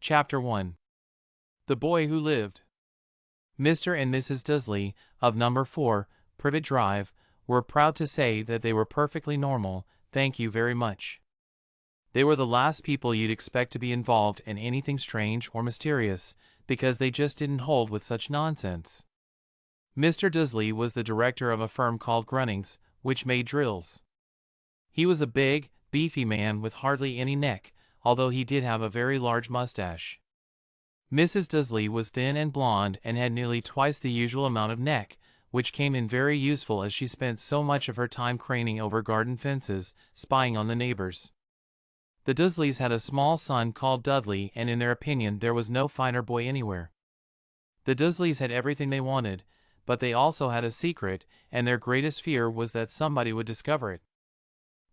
Chapter 1. The Boy Who Lived. Mr. and Mrs. Dursley, of number 4, Privet Drive, were proud to say that they were perfectly normal, thank you very much. They were the last people you'd expect to be involved in anything strange or mysterious, because they just didn't hold with such nonsense. Mr. Dursley was the director of a firm called Grunnings, which made drills. He was a big, beefy man with hardly any neck, although he did have a very large mustache. Mrs. Dursley was thin and blonde and had nearly twice the usual amount of neck, which came in very useful as she spent so much of her time craning over garden fences, spying on the neighbors. The Dursleys had a small son called Dudley, and in their opinion there was no finer boy anywhere. The Dursleys had everything they wanted, but they also had a secret, and their greatest fear was that somebody would discover it.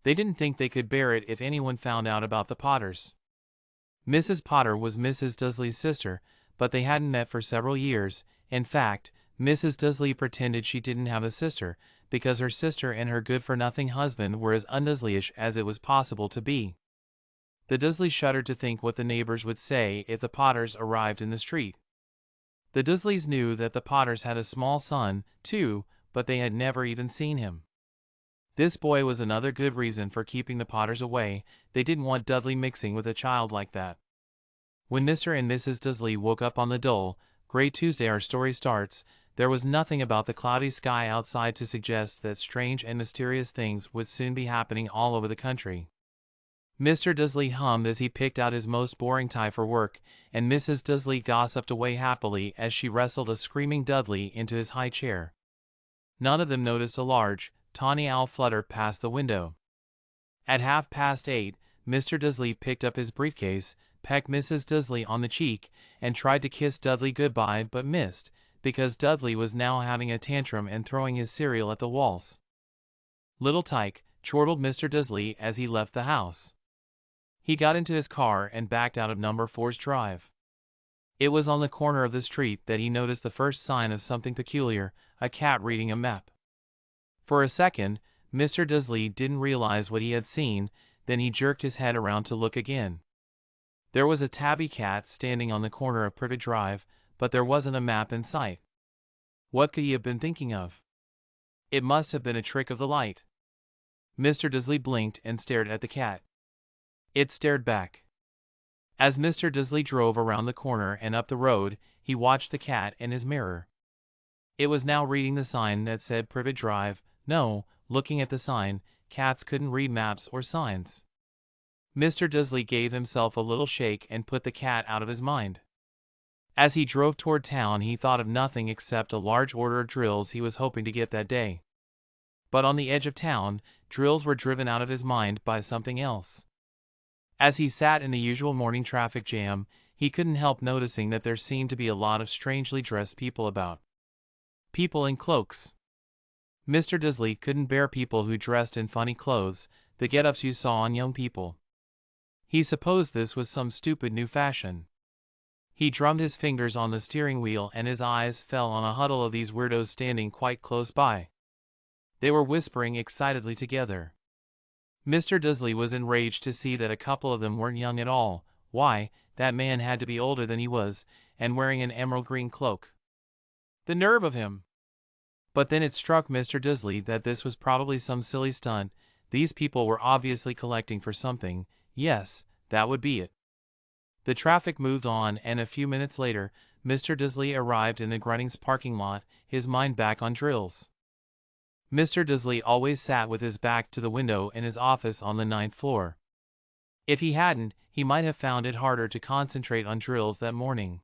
They didn't think they could bear it if anyone found out about the Potters. Mrs. Potter was Mrs. Dursley's sister, but they hadn't met for several years. In fact, Mrs. Dursley pretended she didn't have a sister, because her sister and her good-for-nothing husband were as un-Dursleyish as it was possible to be. The Dursleys shuddered to think what the neighbors would say if the Potters arrived in the street. The Dursleys knew that the Potters had a small son, too, but they had never even seen him. This boy was another good reason for keeping the Potters away. They didn't want Dudley mixing with a child like that. When Mr. and Mrs. Dursley woke up on the dull, gray Tuesday our story starts, there was nothing about the cloudy sky outside to suggest that strange and mysterious things would soon be happening all over the country. Mr. Dursley hummed as he picked out his most boring tie for work, and Mrs. Dursley gossiped away happily as she wrestled a screaming Dudley into his high chair. None of them noticed a large, tawny owl flutter past the window. At 8:30, Mr. Dursley picked up his briefcase, pecked Mrs. Dursley on the cheek, and tried to kiss Dudley goodbye but missed, because Dudley was now having a tantrum and throwing his cereal at the walls. "Little tyke," chortled Mr. Dursley as he left the house. He got into his car and backed out of number 4's drive. It was on the corner of the street that he noticed the first sign of something peculiar, a cat reading a map. For a second, Mr. Dursley didn't realize what he had seen, then he jerked his head around to look again. There was a tabby cat standing on the corner of Privet Drive, but there wasn't a map in sight. What could he have been thinking of? It must have been a trick of the light. Mr. Dursley blinked and stared at the cat. It stared back. As Mr. Dursley drove around the corner and up the road, he watched the cat in his mirror. It was now reading the sign that said Privet Drive. No, looking at the sign, cats couldn't read maps or signs. Mr. Dursley gave himself a little shake and put the cat out of his mind. As he drove toward town, he thought of nothing except a large order of drills he was hoping to get that day. But on the edge of town, drills were driven out of his mind by something else. As he sat in the usual morning traffic jam, he couldn't help noticing that there seemed to be a lot of strangely dressed people about. People in cloaks. Mr. Dursley couldn't bear people who dressed in funny clothes, the get-ups you saw on young people. He supposed this was some stupid new fashion. He drummed his fingers on the steering wheel and his eyes fell on a huddle of these weirdos standing quite close by. They were whispering excitedly together. Mr. Dursley was enraged to see that a couple of them weren't young at all. Why, that man had to be older than he was, and wearing an emerald green cloak. The nerve of him! But then it struck Mr. Dursley that this was probably some silly stunt. These people were obviously collecting for something. Yes, that would be it. The traffic moved on, and a few minutes later, Mr. Dursley arrived in the Grunnings parking lot, his mind back on drills. Mr. Dursley always sat with his back to the window in his office on the 9th floor. If he hadn't, he might have found it harder to concentrate on drills that morning.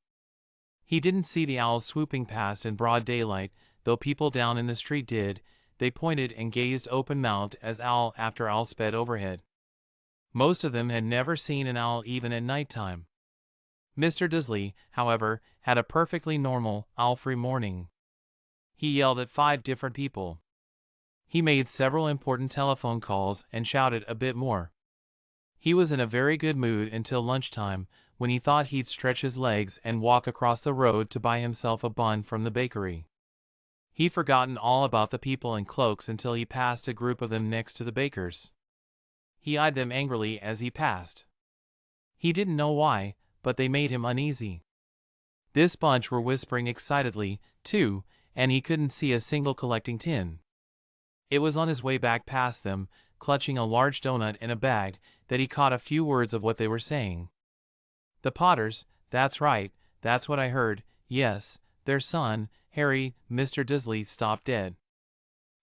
He didn't see the owls swooping past in broad daylight, though people down in the street did. They pointed and gazed open-mouthed as owl after owl sped overhead. Most of them had never seen an owl even at nighttime. Mr. Dursley, however, had a perfectly normal, owl-free morning. He yelled at 5 different people. He made several important telephone calls and shouted a bit more. He was in a very good mood until lunchtime, when he thought he'd stretch his legs and walk across the road to buy himself a bun from the bakery. He'd forgotten all about the people in cloaks until he passed a group of them next to the baker's. He eyed them angrily as he passed. He didn't know why, but they made him uneasy. This bunch were whispering excitedly, too, and he couldn't see a single collecting tin. It was on his way back past them, clutching a large donut in a bag, that he caught a few words of what they were saying. The Potters, that's right, that's what I heard, yes, their son, Harry. Mr. Dursley stopped dead.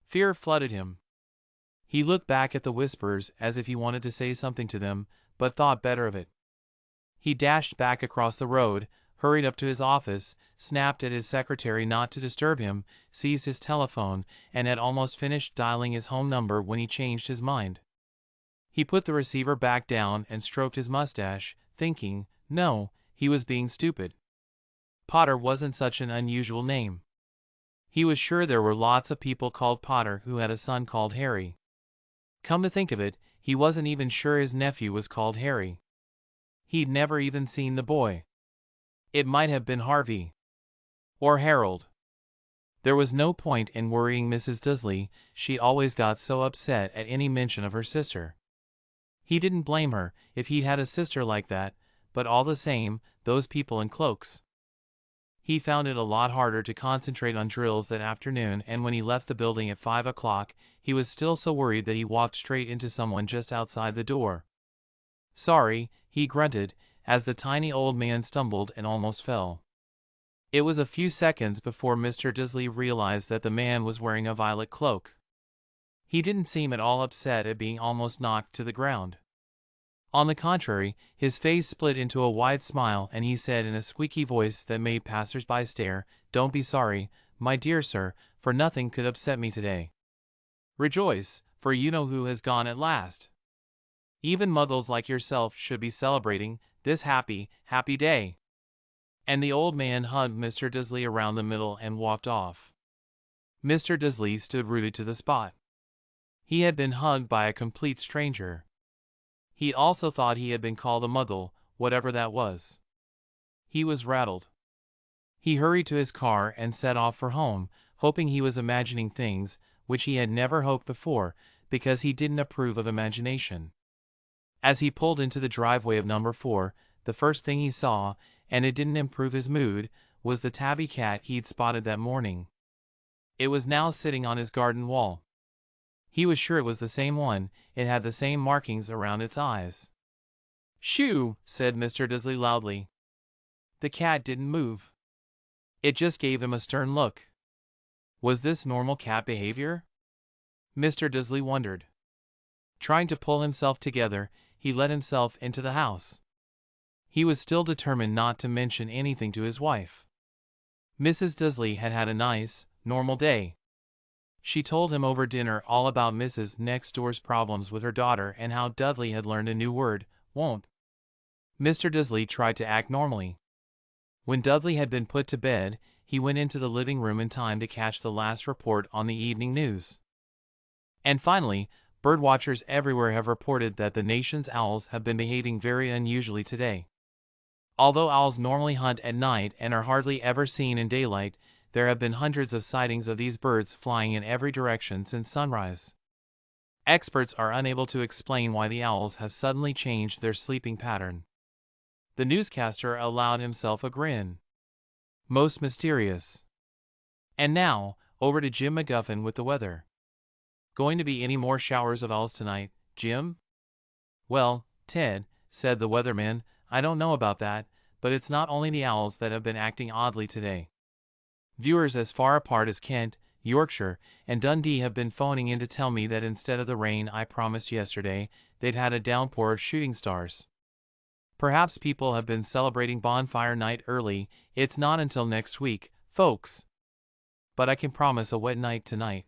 Fear flooded him. He looked back at the whisperers as if he wanted to say something to them, but thought better of it. He dashed back across the road, hurried up to his office, snapped at his secretary not to disturb him, seized his telephone, and had almost finished dialing his home number when he changed his mind. He put the receiver back down and stroked his mustache, thinking, no, he was being stupid. Potter wasn't such an unusual name. He was sure there were lots of people called Potter who had a son called Harry. Come to think of it, he wasn't even sure his nephew was called Harry. He'd never even seen the boy. It might have been Harvey. Or Harold. There was no point in worrying Mrs. Dursley, she always got so upset at any mention of her sister. He didn't blame her if he'd had a sister like that, but all the same, those people in cloaks. He found it a lot harder to concentrate on drills that afternoon, and when he left the building at 5 o'clock, he was still so worried that he walked straight into someone just outside the door. Sorry, he grunted, as the tiny old man stumbled and almost fell. It was a few seconds before Mr. Dursley realized that the man was wearing a violet cloak. He didn't seem at all upset at being almost knocked to the ground. On the contrary, his face split into a wide smile, and he said in a squeaky voice that made passers-by stare, "Don't be sorry, my dear sir, for nothing could upset me today. Rejoice, for you know who has gone at last. Even muggles like yourself should be celebrating this happy, happy day." And the old man hugged Mr. Dursley around the middle and walked off. Mr. Dursley stood rooted to the spot. He had been hugged by a complete stranger. He also thought he had been called a muggle, whatever that was. He was rattled. He hurried to his car and set off for home, hoping he was imagining things, which he had never hoped before, because he didn't approve of imagination. As he pulled into the driveway of number 4, the first thing he saw, and it didn't improve his mood, was the tabby cat he'd spotted that morning. It was now sitting on his garden wall. He was sure it was the same one, it had the same markings around its eyes. "Shoo!" said Mr. Dursley loudly. The cat didn't move. It just gave him a stern look. Was this normal cat behavior? Mr. Dursley wondered. Trying to pull himself together, he let himself into the house. He was still determined not to mention anything to his wife. Mrs. Dursley had had a nice, normal day. She told him over dinner all about Mrs. Next Door's problems with her daughter and how Dudley had learned a new word, won't. Mr. Dursley tried to act normally. When Dudley had been put to bed, he went into the living room in time to catch the last report on the evening news. And finally, birdwatchers everywhere have reported that the nation's owls have been behaving very unusually today. Although owls normally hunt at night and are hardly ever seen in daylight, there have been hundreds of sightings of these birds flying in every direction since sunrise. Experts are unable to explain why the owls have suddenly changed their sleeping pattern. The newscaster allowed himself a grin. Most mysterious. And now, over to Jim McGuffin with the weather. Going to be any more showers of owls tonight, Jim? Well, Ted, said the weatherman, I don't know about that, but it's not only the owls that have been acting oddly today. Viewers as far apart as Kent, Yorkshire, and Dundee have been phoning in to tell me that instead of the rain I promised yesterday, they'd had a downpour of shooting stars. Perhaps people have been celebrating bonfire night early. It's not until next week, folks. But I can promise a wet night tonight.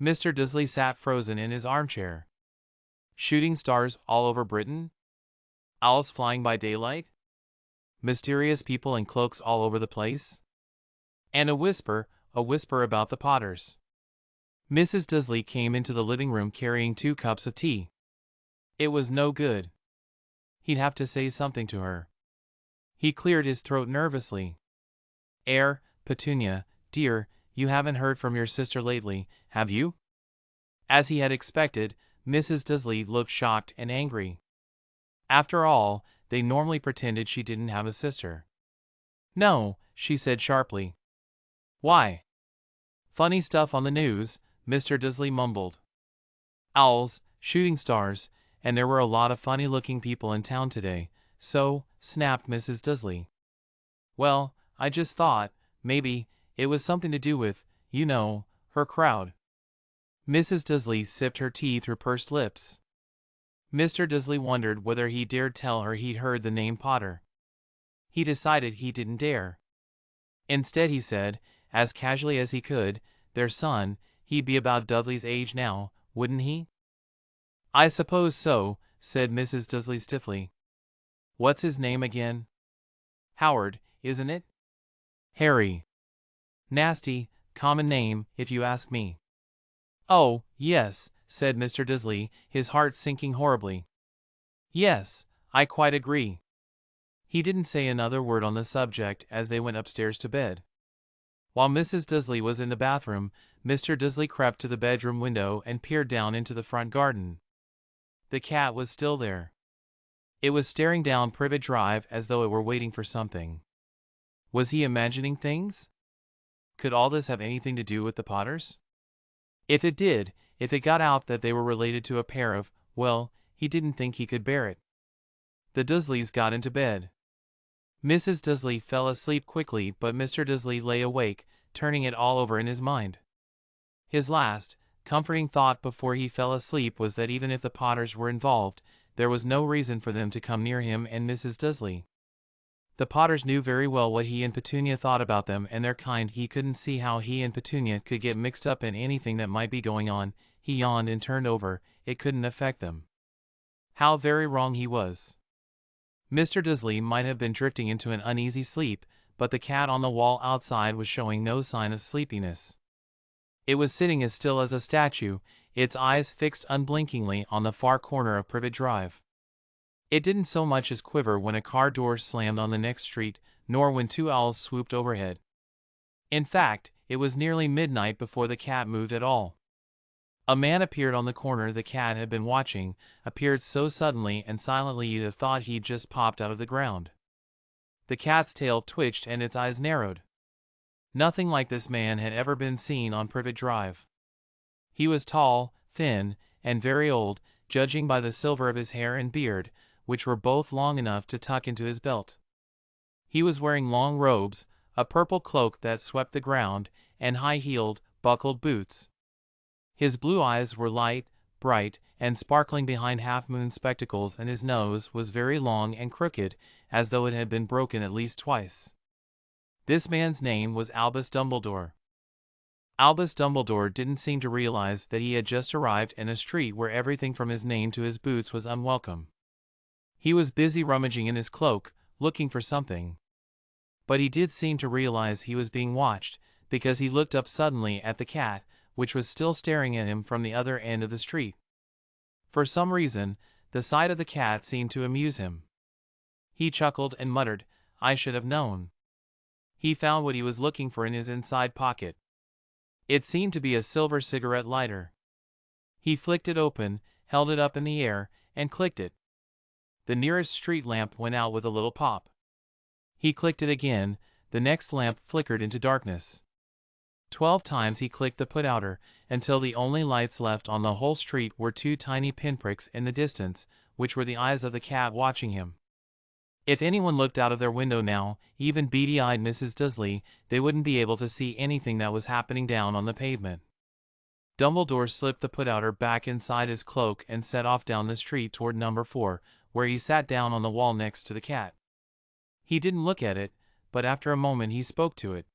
Mr. Dursley sat frozen in his armchair. Shooting stars all over Britain? Owls flying by daylight? Mysterious people in cloaks all over the place? And a whisper about the Potters. Mrs. Dursley came into the living room carrying 2 cups of tea. It was no good. He'd have to say something to her. He cleared his throat nervously. Petunia, dear, you haven't heard from your sister lately, have you? As he had expected, Mrs. Dursley looked shocked and angry. After all, they normally pretended she didn't have a sister. "No," she said sharply. "Why?" "Funny stuff on the news," Mr. Dursley mumbled. "Owls, shooting stars, and there were a lot of funny-looking people in town today, so," snapped Mrs. Dursley. "Well, I just thought, maybe, it was something to do with, you know, her crowd." Mrs. Dursley sipped her tea through pursed lips. Mr. Dursley wondered whether he dared tell her he'd heard the name Potter. He decided he didn't dare. Instead he said, as casually as he could, "Their son, he'd be about Dudley's age now, wouldn't he?" "I suppose so," said Mrs. Dursley stiffly. "What's his name again?" "Howard, isn't it?" "Harry. Nasty, common name, if you ask me." "Oh, yes," said Mr. Dursley, his heart sinking horribly. "Yes, I quite agree." He didn't say another word on the subject as they went upstairs to bed. While Mrs. Dursley was in the bathroom, Mr. Dursley crept to the bedroom window and peered down into the front garden. The cat was still there. It was staring down Privet Drive as though it were waiting for something. Was he imagining things? Could all this have anything to do with the Potters? If it did, if it got out that they were related to a pair of, well, he didn't think he could bear it. The Dursleys got into bed. Mrs. Dursley fell asleep quickly, but Mr. Dursley lay awake, turning it all over in his mind. His last, comforting thought before he fell asleep was that even if the Potters were involved, there was no reason for them to come near him and Mrs. Dursley. The Potters knew very well what he and Petunia thought about them and their kind. He couldn't see how he and Petunia could get mixed up in anything that might be going on. He yawned and turned over. It couldn't affect them. How very wrong he was. Mr. Dursley might have been drifting into an uneasy sleep, but the cat on the wall outside was showing no sign of sleepiness. It was sitting as still as a statue, its eyes fixed unblinkingly on the far corner of Privet Drive. It didn't so much as quiver when a car door slammed on the next street, nor when two owls swooped overhead. In fact, it was nearly midnight before the cat moved at all. A man appeared on the corner the cat had been watching, appeared so suddenly and silently you'd have thought he'd just popped out of the ground. The cat's tail twitched and its eyes narrowed. Nothing like this man had ever been seen on Privet Drive. He was tall, thin, and very old, judging by the silver of his hair and beard, which were both long enough to tuck into his belt. He was wearing long robes, a purple cloak that swept the ground, and high-heeled, buckled boots. His blue eyes were light, bright, and sparkling behind half-moon spectacles, and his nose was very long and crooked, as though it had been broken at least twice. This man's name was Albus Dumbledore. Albus Dumbledore didn't seem to realize that he had just arrived in a street where everything from his name to his boots was unwelcome. He was busy rummaging in his cloak, looking for something. But he did seem to realize he was being watched, because he looked up suddenly at the cat, which was still staring at him from the other end of the street. For some reason, the sight of the cat seemed to amuse him. He chuckled and muttered, "I should have known." He found what he was looking for in his inside pocket. It seemed to be a silver cigarette lighter. He flicked it open, held it up in the air, and clicked it. The nearest street lamp went out with a little pop. He clicked it again, the next lamp flickered into darkness. 12 times he clicked the put-outer, until the only lights left on the whole street were two tiny pinpricks in the distance, which were the eyes of the cat watching him. If anyone looked out of their window now, even beady-eyed Mrs. Dursley, they wouldn't be able to see anything that was happening down on the pavement. Dumbledore slipped the put-outer back inside his cloak and set off down the street toward number 4, where he sat down on the wall next to the cat. He didn't look at it, but after a moment he spoke to it.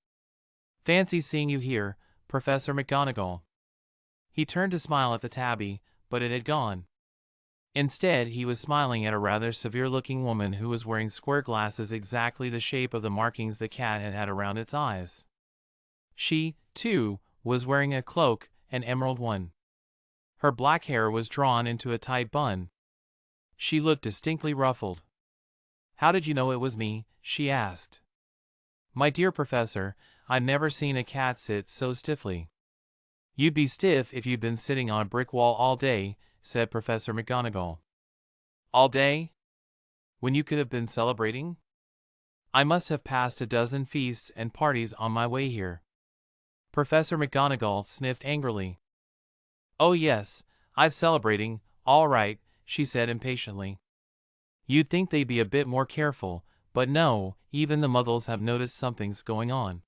"Fancy seeing you here, Professor McGonagall." He turned to smile at the tabby, but it had gone. Instead, he was smiling at a rather severe-looking woman who was wearing square glasses exactly the shape of the markings the cat had had around its eyes. She, too, was wearing a cloak, an emerald one. Her black hair was drawn into a tight bun. She looked distinctly ruffled. "How did you know it was me?" she asked. "My dear Professor, I've never seen a cat sit so stiffly." "You'd be stiff if you'd been sitting on a brick wall all day," said Professor McGonagall. "All day?" when you could have been celebrating? I must have passed a dozen feasts and parties on my way here." Professor McGonagall sniffed angrily. "Oh yes, I've celebrating, all right," she said impatiently. "You'd think they'd be a bit more careful, but no, even the Muggles have noticed something's going on.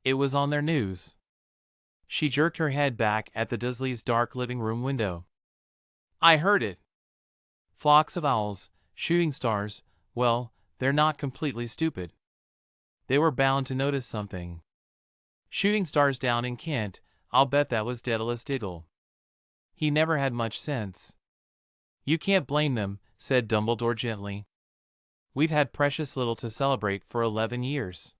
It was on their news." She jerked her head back at the Dursleys' dark living room window. "I heard it. Flocks of owls, shooting stars, well, they're not completely stupid. They were bound to notice something. Shooting stars down in Kent, I'll bet that was Daedalus Diggle. He never had much sense." "You can't blame them," said Dumbledore gently. "We've had precious little to celebrate for 11 years.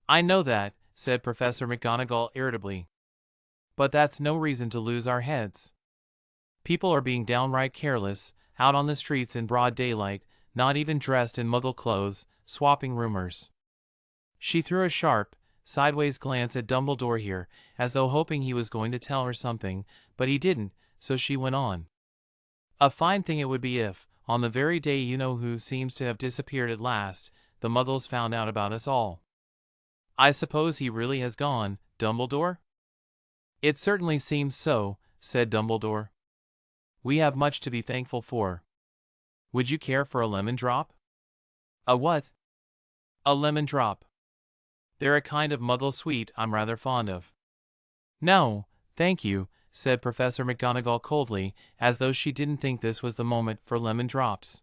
"I know that," said Professor McGonagall irritably. "But that's no reason to lose our heads. People are being downright careless, out on the streets in broad daylight, not even dressed in Muggle clothes, swapping rumors." She threw a sharp, sideways glance at Dumbledore here, as though hoping he was going to tell her something, but he didn't, so she went on. "A fine thing it would be if, on the very day you-know-who seems to have disappeared at last, the Muggles found out about us all." "I suppose he really has gone, Dumbledore?" "It certainly seems so," said Dumbledore. "We have much to be thankful for. Would you care for a lemon drop?" "A what?" "A lemon drop. They're a kind of Muggle sweet I'm rather fond of." "No, thank you," said Professor McGonagall coldly, as though she didn't think this was the moment for lemon drops.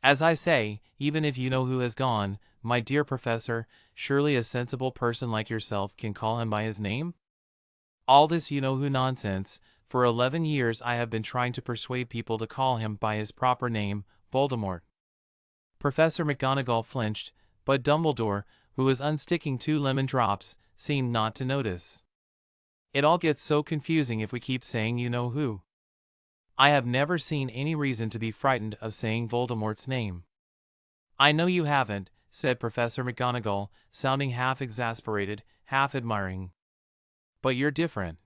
"As I say, even if you-know-who has gone, my dear Professor, surely a sensible person like yourself can call him by his name? All this you-know-who nonsense, for 11 years I have been trying to persuade people to call him by his proper name, Voldemort." Professor McGonagall flinched, but Dumbledore, who was unsticking 2 lemon drops, seemed not to notice. "It all gets so confusing if we keep saying you-know-who. I have never seen any reason to be frightened of saying Voldemort's name." "I know you haven't," said Professor McGonagall, sounding half exasperated, half admiring. "But you're different.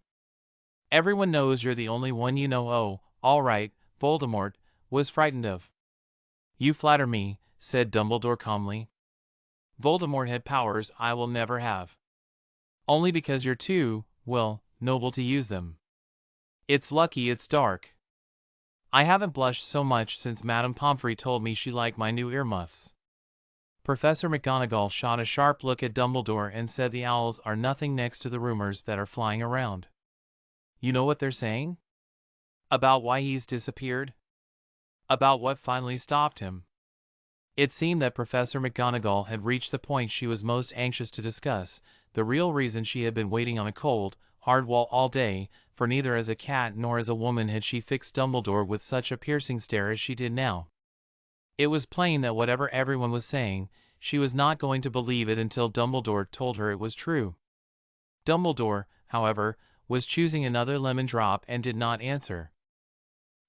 Everyone knows you're the only one you-know-oh, all right, Voldemort, was frightened of." "You flatter me," said Dumbledore calmly. "Voldemort had powers I will never have. Only because you're too, well, noble to use them. It's lucky it's dark. I haven't blushed so much since Madame Pomfrey told me she liked my new earmuffs." Professor McGonagall shot a sharp look at Dumbledore and said the owls are nothing next to the rumors that are flying around. "You know what they're saying? About why he's disappeared? About what finally stopped him?" It seemed that Professor McGonagall had reached the point she was most anxious to discuss, the real reason she had been waiting on a cold, hard wall all day, for neither as a cat nor as a woman had she fixed Dumbledore with such a piercing stare as she did now. It was plain that whatever everyone was saying, she was not going to believe it until Dumbledore told her it was true. Dumbledore, however, was choosing another lemon drop and did not answer.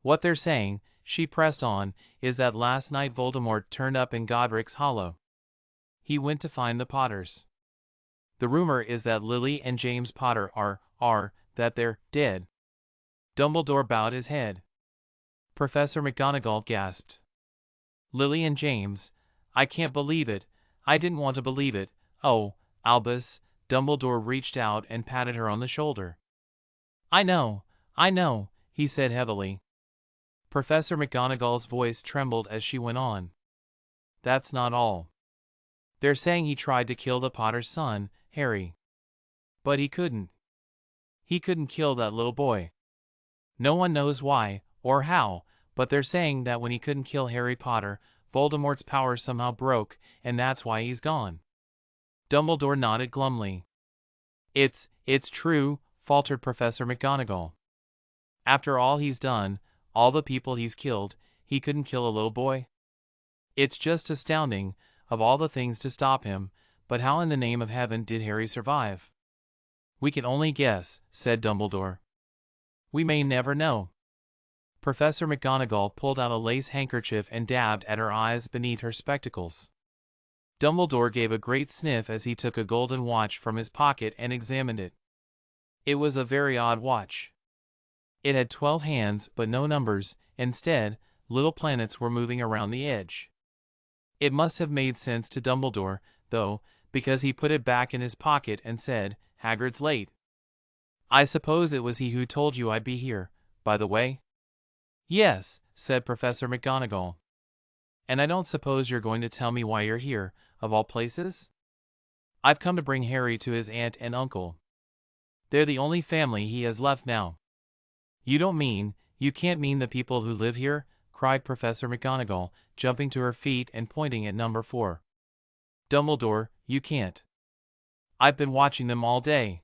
"What they're saying," she pressed on, "is that last night Voldemort turned up in Godric's Hollow. He went to find the Potters. The rumor is that Lily and James Potter that they're dead." Dumbledore bowed his head. Professor McGonagall gasped. "Lily and James? I can't believe it. I didn't want to believe it. Oh, Albus." Dumbledore reached out and patted her on the shoulder. I know," he said heavily. Professor McGonagall's voice trembled as she went on. "That's not all. They're saying he tried to kill the Potter's son, Harry. But he couldn't. He couldn't kill that little boy. No one knows why, or how, but they're saying that when he couldn't kill Harry Potter, Voldemort's power somehow broke, and that's why he's gone." Dumbledore nodded glumly. It's true," faltered Professor McGonagall. "After all he's done, all the people he's killed, he couldn't kill a little boy? It's just astounding, of all the things to stop him, but how in the name of heaven did Harry survive?" "We can only guess," said Dumbledore. "We may never know." Professor McGonagall pulled out a lace handkerchief and dabbed at her eyes beneath her spectacles. Dumbledore gave a great sniff as he took a golden watch from his pocket and examined it. It was a very odd watch. It had 12 hands but no numbers, instead, little planets were moving around the edge. It must have made sense to Dumbledore, though, because he put it back in his pocket and said, "Hagrid's late. I suppose it was he who told you I'd be here, by the way?" "Yes," said Professor McGonagall. "And I don't suppose you're going to tell me why you're here, of all places?" "I've come to bring Harry to his aunt and uncle. They're the only family he has left now." You can't mean the people who live here?" cried Professor McGonagall, jumping to her feet and pointing at number 4. "Dumbledore, you can't. I've been watching them all day.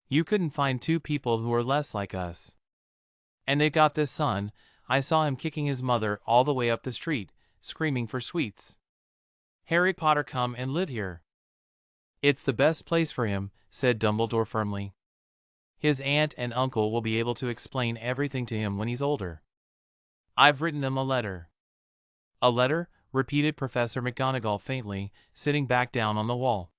You couldn't find 2 people who are less like us. And they've got this son. I saw him kicking his mother all the way up the street, screaming for sweets. Harry Potter come and live here." "It's the best place for him," said Dumbledore firmly. "His aunt and uncle will be able to explain everything to him when he's older. I've written them a letter." "A letter?" repeated Professor McGonagall faintly, sitting back down on the wall.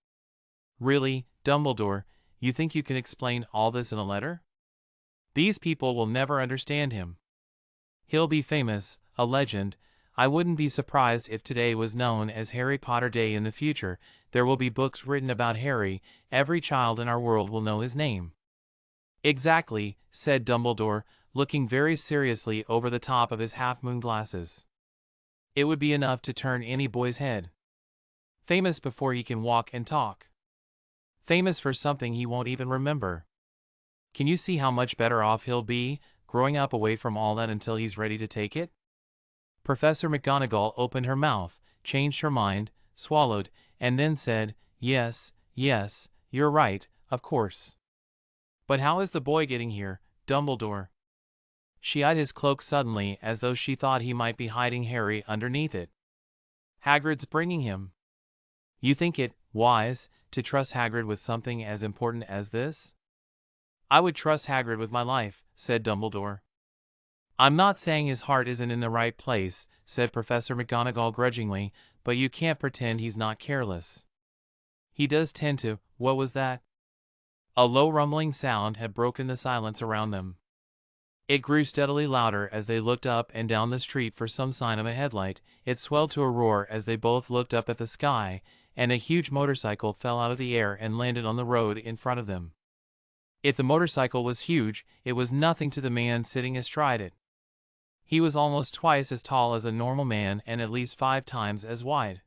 "Really, Dumbledore, you think you can explain all this in a letter? These people will never understand him. He'll be famous, a legend. I wouldn't be surprised if today was known as Harry Potter Day. In the future. There will be books written about Harry. Every child in our world will know his name." "Exactly," said Dumbledore, looking very seriously over the top of his half-moon glasses. "It would be enough to turn any boy's head. Famous before he can walk and talk. Famous for something he won't even remember. Can you see how much better off he'll be, growing up away from all that until he's ready to take it?" Professor McGonagall opened her mouth, changed her mind, swallowed, and then said, "Yes, yes, you're right, of course. But how is the boy getting here, Dumbledore?" She eyed his cloak suddenly as though she thought he might be hiding Harry underneath it. "Hagrid's bringing him." "You think it wise to trust Hagrid with something as important as this?" "I would trust Hagrid with my life," said Dumbledore. "I'm not saying his heart isn't in the right place," said Professor McGonagall grudgingly, "but you can't pretend he's not careless. He does tend to—" What was that? A low rumbling sound had broken the silence around them. It grew steadily louder as they looked up and down the street for some sign of a headlight. It swelled to a roar as they both looked up at the sky, and a huge motorcycle fell out of the air and landed on the road in front of them. If the motorcycle was huge, it was nothing to the man sitting astride it. He was almost twice as tall as a normal man and at least 5 times as wide.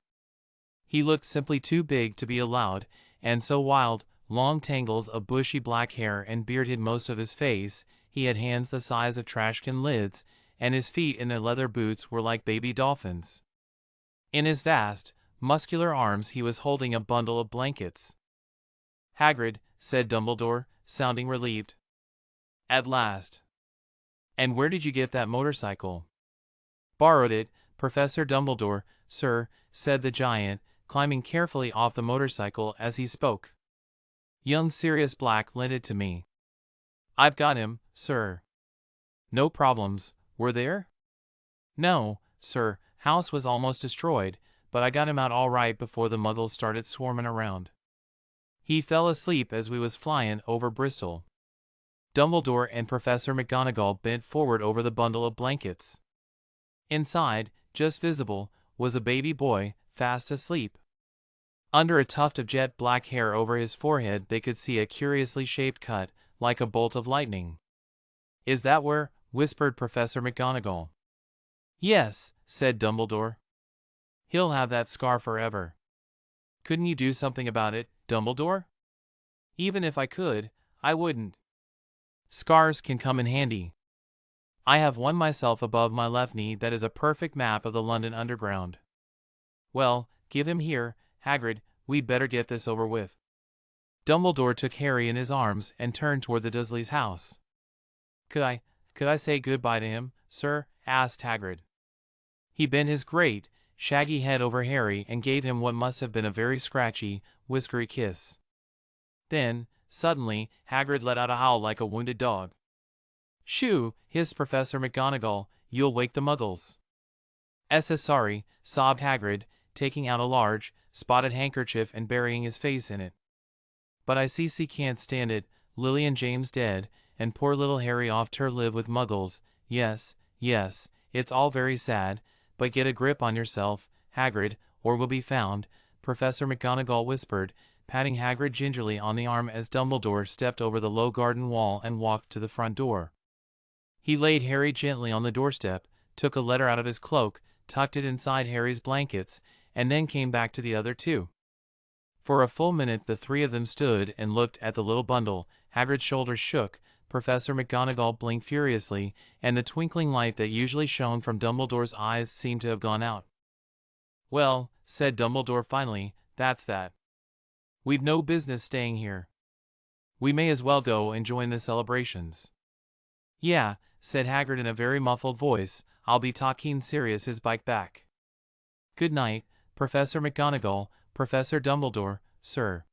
He looked simply too big to be allowed, and so wild, long tangles of bushy black hair and beard hid most of his face. He had hands the size of trash can lids, and his feet in their leather boots were like baby dolphins. In his vast, muscular arms he was holding a bundle of blankets. "Hagrid," said Dumbledore, sounding relieved. "At last. And where did you get that motorcycle?" "Borrowed it, Professor Dumbledore, sir," said the giant, climbing carefully off the motorcycle as he spoke. "Young Sirius Black lent it to me. I've got him, sir." "No problems, were there?" "No, sir, house was almost destroyed, but I got him out all right before the muggles started swarming around. He fell asleep as we was flying over Bristol." Dumbledore and Professor McGonagall bent forward over the bundle of blankets. Inside, just visible, was a baby boy, fast asleep. Under a tuft of jet black hair over his forehead they could see a curiously shaped cut, like a bolt of lightning. "Is that where?" whispered Professor McGonagall. "Yes," said Dumbledore. "He'll have that scar forever." "Couldn't you do something about it, Dumbledore?" "Even if I could, I wouldn't. Scars can come in handy. I have one myself above my left knee that is a perfect map of the London Underground." "Well, give him here, Hagrid, we'd better get this over with." Dumbledore took Harry in his arms and turned toward the Dursleys' house. Could I say goodbye to him, sir?" asked Hagrid. He bent his great, shaggy head over Harry and gave him what must have been a very scratchy, whiskery kiss. Then, suddenly, Hagrid let out a howl like a wounded dog. "Shoo!" hissed Professor McGonagall, "you'll wake the muggles." Sorry," sobbed Hagrid, taking out a large, spotted handkerchief and burying his face in it. "But I can't stand it, Lily and James dead, and poor little Harry off to live with muggles. Yes, yes, It's all very sad, but get a grip on yourself, Hagrid, or we'll be found," Professor McGonagall whispered, patting Hagrid gingerly on the arm as Dumbledore stepped over the low garden wall and walked to the front door. He laid Harry gently on the doorstep, took a letter out of his cloak, tucked it inside Harry's blankets, and then came back to the other two. For a full minute the three of them stood and looked at the little bundle. Hagrid's shoulders shook, Professor McGonagall blinked furiously, and the twinkling light that usually shone from Dumbledore's eyes seemed to have gone out. "Well," said Dumbledore finally, "that's that. We've no business staying here. We may as well go and join the celebrations." "Yeah," said Hagrid in a very muffled voice, "I'll be talking serious his bike back. Good night, Professor McGonagall, Professor Dumbledore, sir."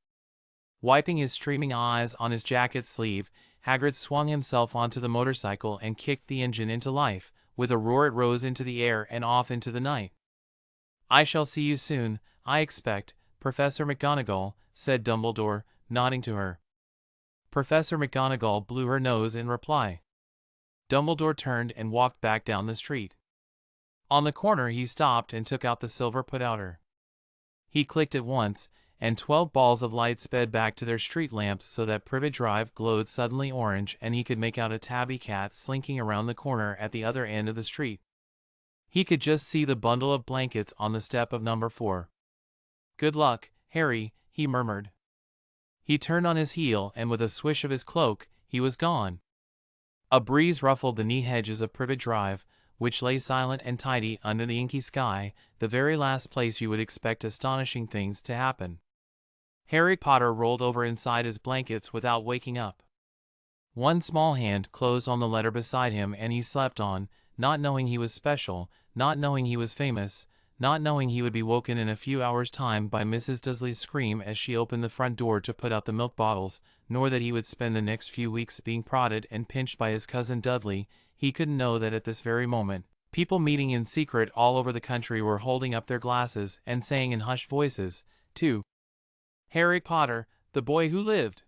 Wiping his streaming eyes on his jacket sleeve, Hagrid swung himself onto the motorcycle and kicked the engine into life. With a roar it rose into the air and off into the night. "I shall see you soon, I expect, Professor McGonagall," said Dumbledore, nodding to her. Professor McGonagall blew her nose in reply. Dumbledore turned and walked back down the street. On the corner he stopped and took out the silver put-outer. He clicked it once, and 12 balls of light sped back to their street lamps so that Privet Drive glowed suddenly orange and he could make out a tabby cat slinking around the corner at the other end of the street. He could just see the bundle of blankets on the step of number 4. "Good luck, Harry," he murmured. He turned on his heel and with a swish of his cloak, he was gone. A breeze ruffled the neat hedges of Privet Drive, which lay silent and tidy under the inky sky, the very last place you would expect astonishing things to happen. Harry Potter rolled over inside his blankets without waking up. One small hand closed on the letter beside him and he slept on, not knowing he was special, not knowing he was famous, not knowing he would be woken in a few hours' time by Mrs. Dursley's scream as she opened the front door to put out the milk bottles, nor that he would spend the next few weeks being prodded and pinched by his cousin Dudley. He couldn't know that at this very moment, people meeting in secret all over the country were holding up their glasses and saying in hushed voices, to Harry Potter, the boy who lived.